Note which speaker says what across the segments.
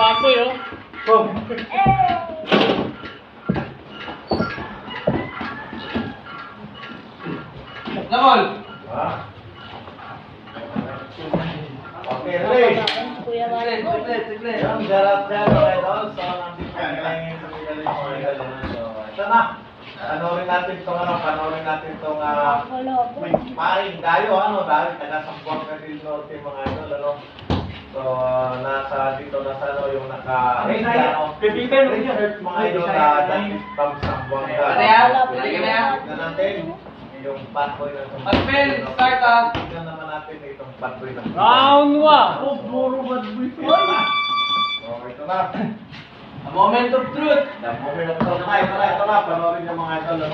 Speaker 1: baboy, oh.
Speaker 2: Oh.
Speaker 3: Lamol!
Speaker 2: Ha? Okay, ready?
Speaker 4: Kuya Marco.
Speaker 3: Tiglit.
Speaker 2: Yung garap dyan, mga idol. So, nandito ngayon sa Middle East, mga idol. So, ito na. Panoorin natin itong paring dayo, dahil taga-Sambuang Cavite Norte, mga idol, So, nasa dito na sa yung research, mga idol, from Sambuang Tignan natin yung pathway na itong
Speaker 3: Pag-fail, start ah!
Speaker 2: Tignan naman natin itong pathway na
Speaker 1: Round 1.
Speaker 2: Oh, puro bad boy. Oh, ito na.
Speaker 3: A moment of truth!
Speaker 2: Ito na, panoorin yung mga idol,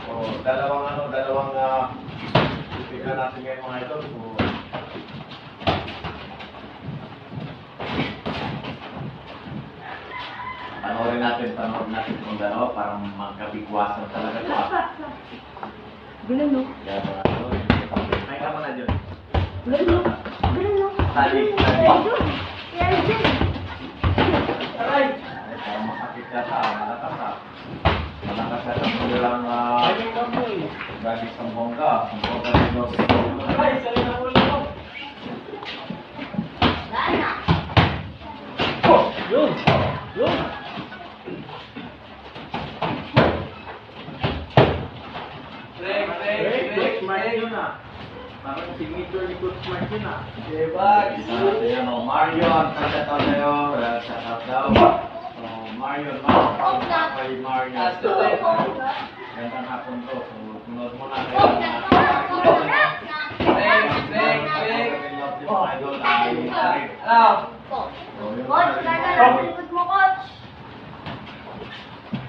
Speaker 2: So, dalawang tignan natin ngayon, mga idol. So, panoorin natin kung dalawa para magkabigwasan talaga ito.
Speaker 4: Ganun, no?
Speaker 2: Kaya mga idol, may ka muna dyan.
Speaker 4: Ganun, no? Ganun, no?
Speaker 2: Tali.
Speaker 4: Yan, dyan.
Speaker 2: Aray! Parang masakit yata, malakas ha. Malakas yata kung nilang galing sa bongga. Ang bongga nito. Aray! Sali na ulo ko! Oh!
Speaker 1: Yun. Yun.
Speaker 3: Break.
Speaker 2: Parang si Major ni Coach Mark yun ah.
Speaker 3: Diba?
Speaker 2: Ayan o, Mario, ang shoutout sa'yo. Shoutout daw. So, Mario, kay Mario. Gandang hapon to. So, sunod mo na kayo.
Speaker 3: Break.
Speaker 2: Idol, ay tarik.
Speaker 3: Ano?
Speaker 4: Coach, kaya na likod mo, coach.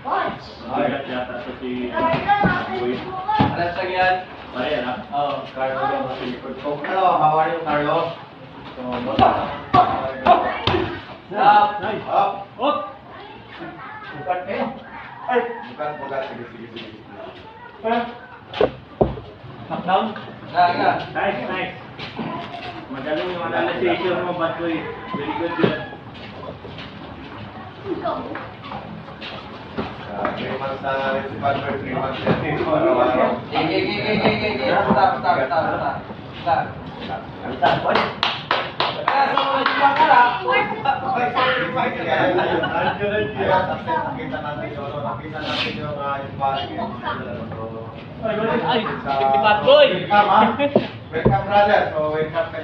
Speaker 4: Coach.
Speaker 2: Ay, yata ito si
Speaker 4: Kaya na nasa likod mo, coach.
Speaker 3: Alas lang yan?
Speaker 2: Maria na? Oo, Carlo yung silikod ko. Hello, how are you, Carlo? So,
Speaker 3: Stop!
Speaker 1: Nice.
Speaker 2: Up!
Speaker 1: Up.
Speaker 2: Bukan kayo. Ay! Bukan. Sige.
Speaker 1: Knockdown.
Speaker 3: Gaga.
Speaker 1: Nice. Magaling yung analyzation mo, Batboy. Very good yun.
Speaker 2: 3 months na rin si Palmer, 3 months yan. Araw-araw.
Speaker 3: Stop.
Speaker 2: Alitan, boy! Nakita natin yung parang
Speaker 1: Ay, si Batboy.
Speaker 2: Welcome, brother. So, welcome ka